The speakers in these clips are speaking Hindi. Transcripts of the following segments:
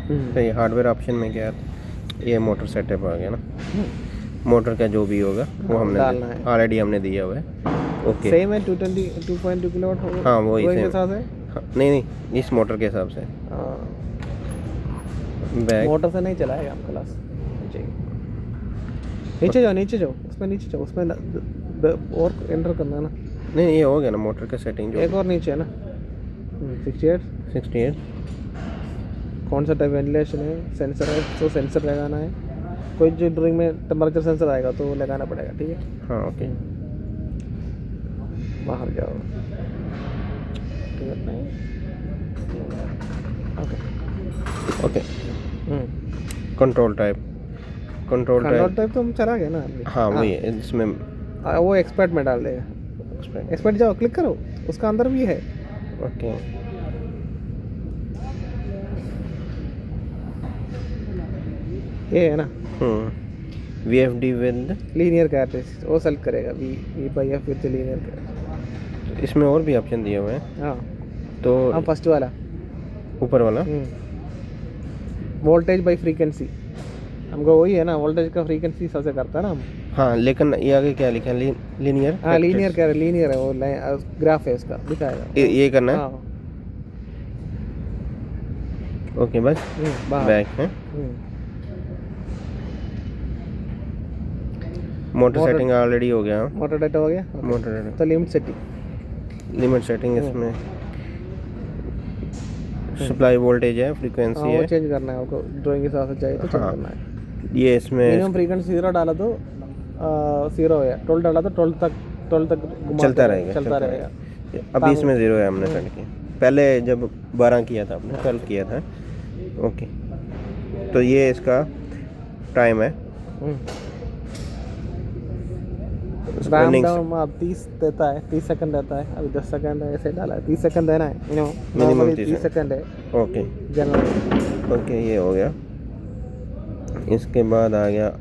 तो ये हार्डवेयर ऑप्शन में क्या है, ये मोटर सेटअप आ गया ना, मोटर का जो भी होगा वो हमने ऑलरेडी हमने दिया हुआ है। ओके सेम है 2.2 किलोवाट होगा। हाँ वही के सेम। साथ है। हाँ, नहीं इस मोटर के हिसाब से बैक मोटर से नहीं चलाएगा हम क्लास। नीचे जाओ उसमें नीचे जाओ, उसमें और एंटर करना है ना। नहीं ये हो गया ना मोटर का सेटिंग जो एक और नीचे है ना 68। कौन सा टाइप वेंटिलेशन है, सेंसर है तो सेंसर लगाना है। कोई जो ड्राइंग में टेम्परेचर सेंसर आएगा तो वो लगाना पड़ेगा, ठीक है। हाँ ओके बाहर जाओ, ओके ओके। कंट्रोल टाइप तो हम चला गया ना। हाँ वही है इसमें। वो एक्सपर्ट में डाल देगा। एक्सपर्ट जाओ, क्लिक करो, उसका अंदर भी है। ओके ये है ना VFD विद लीनियर कैरेक्टरिस्टिक्स, वो सेलेक्ट करेगा V/F विद लीनियर कैरेक्टरिस्टिक्स। इसमें और भी ऑप्शन दिए हुए हैं। हाँ तो हम फर्स्ट वाला ऊपर वाला वोल्टेज बाय फ्रीक्वेंसी, हमको वही है ना, वोल्टेज का फ्रीक्वेंसी सबसे करता है ना हम। हाँ लेकिन ये आगे क्या लिखा है, लीनियर। हाँ लीनियर है, वो ग्राफ है उसका दिखाएगा। ये करना है। हाँ ओके बस बैक है। मोटर सेटिंग ऑलरेडी हो गया। मोटर डाटा हो गया। मोटर डाटा तो लिमिट सेटिंग इसमें सप्लाई वोल्टेज है, फ्रीक्वेंसी है, वो चेंज करना है आपको, ड्राइंग के हिसाब से चाहिए तो चेंज करना है। ये इसमें मिनिमम फ्रीक्वेंसी 0 डाला तो 0 है, 12 डाला तो 12 तक चलता रहेगा। अभी इसमें 0 है, हमने सेट किया। पहले जब 12 किया था आपने, 12 किया था। ओके तो ये इसका टाइम है। आप 30 देता है, 30 सेकंड देता है। अभी 10 सेकंड ऐसे डाला है, 30 सेकंड देना है मिनिमम 30 सेकंड है। ओके जनरल ओके ये हो गया। इसके बाद आ गया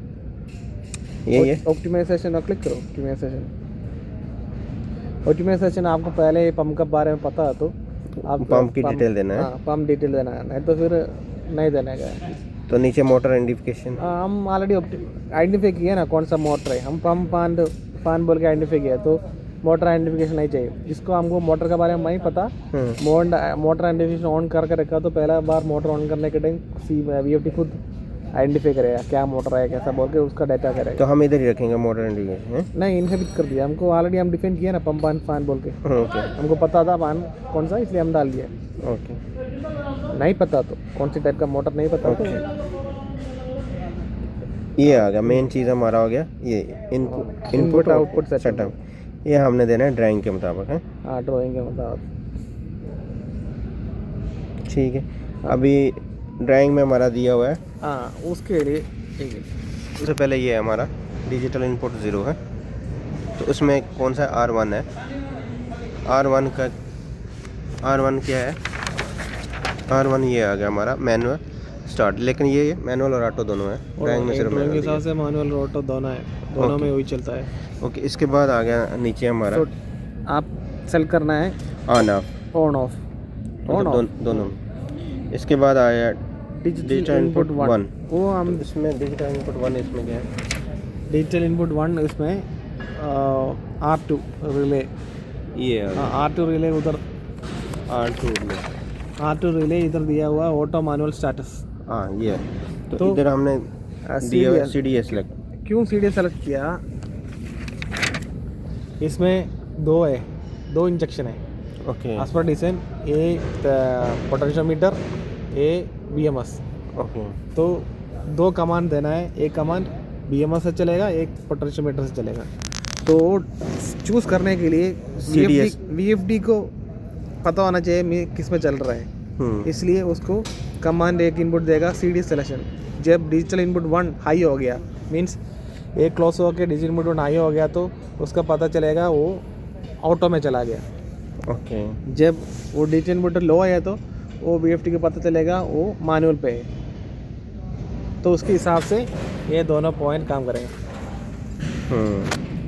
ये ऑप्टिमाइजेशन, क्लिक करो ऑप्टिमाइजेशन। आपको पहले पंप के बारे में पता है तो आप पंप की डिटेल देना है। हाँ पंप डिटेल देना है, नहीं तो फिर नहीं देना है। तो नीचे मोटर आइडेंटिफिकेशन हम ऑलरेडी आइडेंटिफाई किया ना कौन सा मोटर है, हम पंप पान बोल के आइडेंटिफाई किया, तो मोटर आइडेंटिफिकेशन नहीं चाहिए। जिसको हमको मोटर के बारे में नहीं पता, मोटर आइडेंटिफिकेशन ऑन करके रखा तो पहला बार मोटर ऑन करने के टाइम VFD खुद आइडेंटिफाई करेगा क्या मोटर है कैसा बोल के, उसका डाटा करेगा। तो हम इधर ही रखेंगे मोटर आइडेंटिफिकेशन। नहीं इनहेबिट कर दिया हमको, ऑलरेडी हम डिफाइन किया ना पंप फान बोल के। ओके हमको पता था पान कौन सा, इसलिए हम डाल दिया। ओके नहीं पता तो कौन सी टाइप का मोटर नहीं पता तो ये आ गया। मेन चीज़ हमारा हो गया ये इनपुट आउटपुट सेटअप। ये हमने देना है ड्राइंग के मुताबिक है। हाँ ड्राइंग के मुताबिक ठीक है। अभी ड्राइंग में हमारा दिया हुआ है। हाँ उसके लिए ठीक है। सबसे पहले ये है हमारा डिजिटल इनपुट 0 है, तो उसमें कौन सा R1 है। R1 क्या है, R1 ये आ गया हमारा मैनुअल स्टार्ट, लेकिन ये मैनुअल और ऑटो दोनों है। ड्राइंग में सिर्फ ड्राइंग के हिसाब से मैनुअल और ऑटो दोनों है, दोनों में वही चलता है। ओके इसके बाद आ गया नीचे हमारा, तो आप सेलेक्ट करना है ऑन ऑफ दोनों। इसके बाद आया डिजिटल इनपुट 1। वो हम इसमें डिजिटल इनपुट 1 इसमें क्या है, डिजिटल इनपुट 1 इसमें R2 रिले, ये R2 रिले उधर, R2 रिले इधर दिया हुआ ऑटो मैनुअल स्टेटस। हाँ ये तो इधर हमने CDS सेलेक्ट। क्यों CDS सेलेक्ट किया, इसमें दो इंजेक्शन है। ओके एज पर डिजाइन, ए पोटेंशियोमीटर, ए BMS। ओके तो 2 कमांड देना है, एक कमांड BMS से चलेगा, एक पोटेंशियोमीटर से चलेगा। तो चूज़ करने के लिए VFD को पता होना चाहिए किस में चल रहा है, इसलिए उसको कमांड एक इनपुट देगा CDS सिलेक्शन। जब डिजिटल इनपुट 1 हाई हो गया, मीन्स एक क्लोज हो के डिजिटल इनपुट 1 हाई हो गया, तो उसका पता चलेगा वो ऑटो में चला गया। ओके जब वो डिजिटल इनपुट लो आया तो वो VFD को पता चलेगा वो मैनुअल पे है, तो उसके हिसाब से ये दोनों पॉइंट काम करेंगे।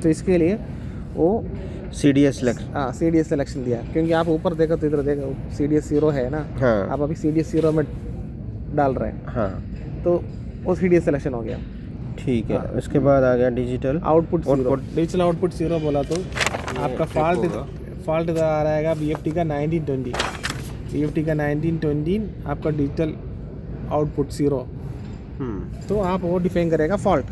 तो इसके लिए वो CDS सेलेक्ट, हाँ CDS सिलेक्शन दिया, क्योंकि आप ऊपर देखो तो इधर देखो CDS 0 है ना। हाँ आप अभी CDS 0 में डाल रहे हैं, हाँ तो वो CDS सिलेक्शन हो गया। ठीक है। उसके बाद आ गया digital output zero, digital output zero बोला तो आपका फॉल्ट इधर आ रहेगा BFD का 1920, BFD का 1920 आपका डिजिटल आउटपुट जीरो। तो आप वो डिफाइन करेगा फॉल्ट,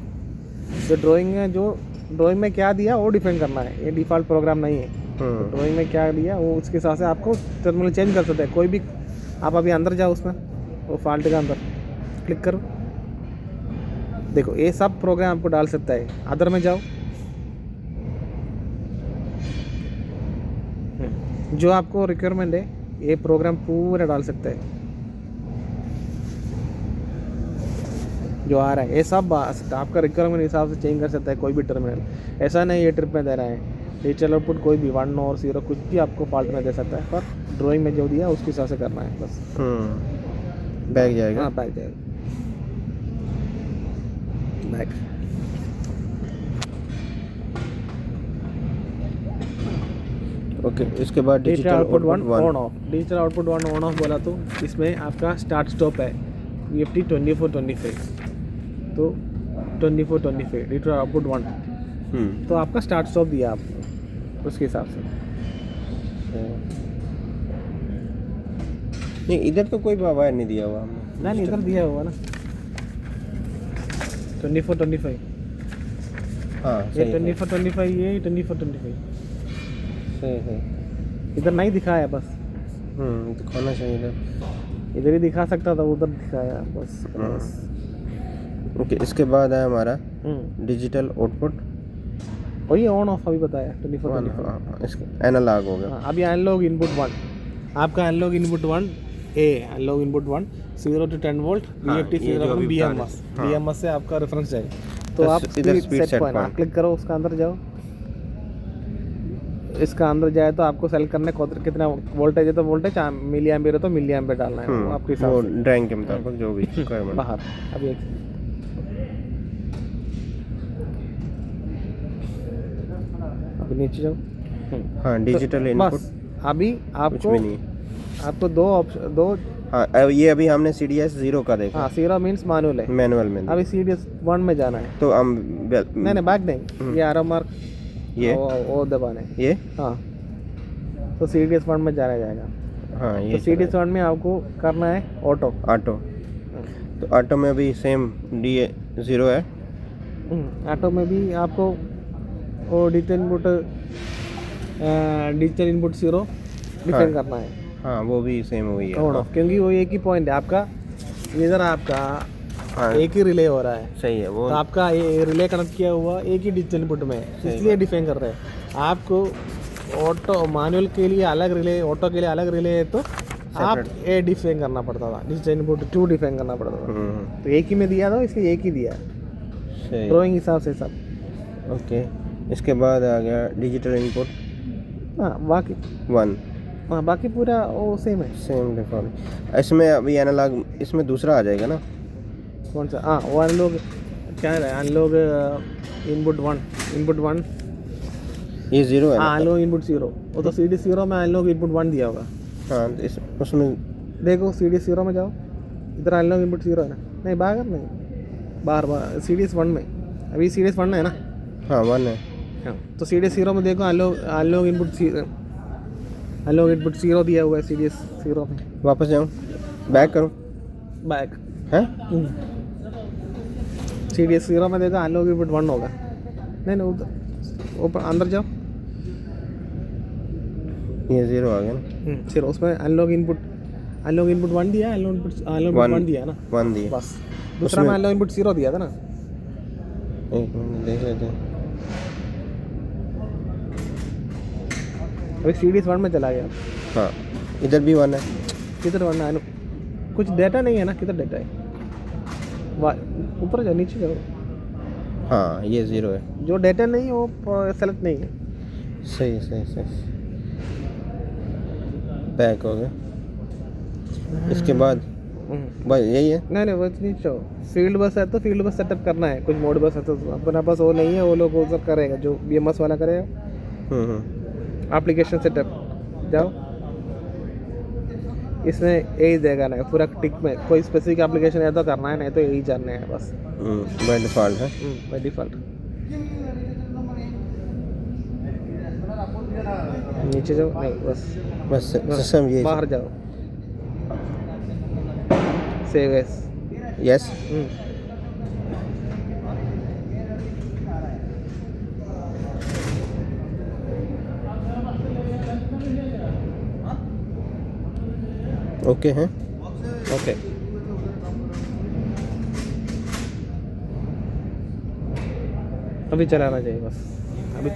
जो ड्राइंग में क्या दिया वो डिफाइन करना है, ये डिफ़ॉल्ट प्रोग्राम नहीं है। ड्राइंग में क्या दिया वो उसके हिसाब से आपको टर्मिनल चेंज कर सकते हैं। कोई भी आप अभी अंदर जाओ उसमें, वो फॉल्ट का अंदर क्लिक करो, देखो ये सब प्रोग्राम आपको डाल सकता है। अदर में जाओ, जो आपको रिक्वायरमेंट है ये प्रोग्राम पूरा डाल सकता है, जो आ रहा है ये सब आपका रिक्वायरमेंट हिसाब से चेंज कर सकता है कोई भी टर्मिनल। ऐसा नहीं ये ट्रिप में दे रहा है, डिजिटल आउटपुट कोई भी 1 और 0 कुछ भी आपको फॉल्ट में दे सकता है, पर ड्राइंग में जो दिया उसके हिसाब से करना है बस। बैक जाएगा। हाँ बैक जाएगा, बैक। ओके, इसके बाद digital output 1 on off, digital output 1 on off बोला तो इसमें आपका स्टार्ट स्टॉप है BFD 24-25, तो 24-25 डिजिटल आउटपुट 1, तो आपका स्टार्ट स्टॉप दिया आप उसके हिसाब से। नहीं इधर तो कोई वायर नहीं दिया हुआ हमने। नहीं इधर दिया हुआ ना 24-25, हाँ ये 24-25, ये 24-25 सही है। इधर नहीं दिखाया बस, दिखाना चाहिए था। इधर ही दिखा सकता था, उधर दिखाया बस। ओके, इसके बाद है हमारा डिजिटल आउटपुट, वही ऑन ऑफ अभी बताया 24-25। हाँ, इसका एनालॉग हो गया। अभी एनालॉग इनपुट 1, आपका analogue input 1 analogue input 1 0 to 10 volt BFD 0 BMS से आपका रेफरेंस जाएगा। तो आप इधर स्पीड सेट पॉइंट क्लिक करो, उसका अंदर जाओ, इसका अंदर जाए तो आपको सेलेक्ट करना है कितना वोल्टेज है, तो वोल्टेज मिली एम्पियर है तो मिली एम्पियर डालना है, वो आपके हिसाब से ड्राइंग के मुताबिक जो भी बाहर। अभी अभी नीचे जाओ। हाँ डिजिटल इनपुट अभी कुछ भी नहीं। आपको दो ऑप्शन, दो हाँ ये अभी हमने CDS 0 का देखा। हाँ 0 मीन्स मैनुअल है, मैनुअल में। अभी CDS 1 में जाना है, तो हम नहीं बैक नहीं, ये आरो मार्क ये वो दबाने ये हाँ, तो CDS 1 में जाना जाएगा। हाँ ये तो CDS 1 में आपको करना है ऑटो। तो ऑटो में भी सेम DA 0 है। ऑटो में भी आपको वो डिजिटल इनपुट 0 डिफाइन करना है। हाँ वो भी सेम वही है। ऑन ऑफ, क्योंकि वो एक ही पॉइंट है आपका, इधर आपका एक ही रिले हो रहा है। सही है वो। तो आपका ये रिले कनेक्ट किया हुआ एक ही डिजिटल इनपुट में है, इसलिए डिफाइन कर रहे हैं। आपको ऑटो मैनुअल के लिए अलग रिले, ऑटो के लिए अलग रिले है, तो आप ए डिफाइन करना पड़ता था, डिजिटल इनपुट 2 डिफाइन करना पड़ता था। तो एक ही में दिया था इसलिए एक ही दिया, ड्राइंग हिसाब से सब। ओके, इसके बाद आ गया डिजिटल इनपुट। हाँ बाकी 1। हाँ बाकी पूरा वो सेम है, सेम डिफॉल्ट। इसमें अभी एनालॉग इसमें दूसरा आ जाएगा ना, कौन सा? हाँ वो अनलॉग क्या है, अनलॉग इनपुट 1 ये 0 है। हाँ अनलॉग इनपुट 0, वो तो CDS 0 में अनलॉग इनपुट 1 दिया होगा। हाँ उसमें देखो CDS 0 में जाओ, इधर अनलॉग इनपुट 0 है ना, नहीं बाहर नहीं, बाहर CDS 1 में, अभी CDS 1 है ना। हाँ 1 है। हाँ तो CDS 0 में देखो अनलॉग इनपुट 0 दिया हुआ है CDS 0 में। वापस जाऊँ, बैक करूँ, बैक है CDS 0 में देखो अनलॉग इनपुट 1 होगा। नहीं उधर ऊपर अंदर जाओ, ये 0 आ गया ना। 0 उसमें अनलॉग इनपुट 1 दिया, अनलॉग इनपुट 1 दिया ना, 1 दिया बस। दूसरा में अनलॉग इनपुट 0 दिया था ना। एक मिनट देख लेते हैं। अभी CDS 1 में चला गया। हाँ इधर भी 1 है। किधर 1 है? कुछ डेटा नहीं है ना, किधर डेटा है? ऊपर जाओ, नीचे जाओ। हाँ ये 0 है। जो डेटा नहीं है वो सेलेक्ट नहीं है। सही। बैक हो गया। इसके बाद बस यही है। नहीं बस नीचे जाओ। फील्ड बस है तो फील्ड बस सेटअप करना है, कुछ मोड बस है तो अपना पास वो नहीं है, वो लोग वो सब करेगा, जो BMS वाला करेगा। एप्लीकेशन सेटअप जाओ, इसमें यही देगा नहीं पूरा टिक में, कोई स्पेसिफिक एप्लीकेशन है तो करना है, नहीं तो यही जानना है बस बाय डिफ़ॉल्ट है। By default. नीचे जाओ, नहीं बस बस सिस्टम ये बाहर जाओ, सेव एस। यस। ओके हैं। ओके, अभी चलाना चाहिए बस, अभी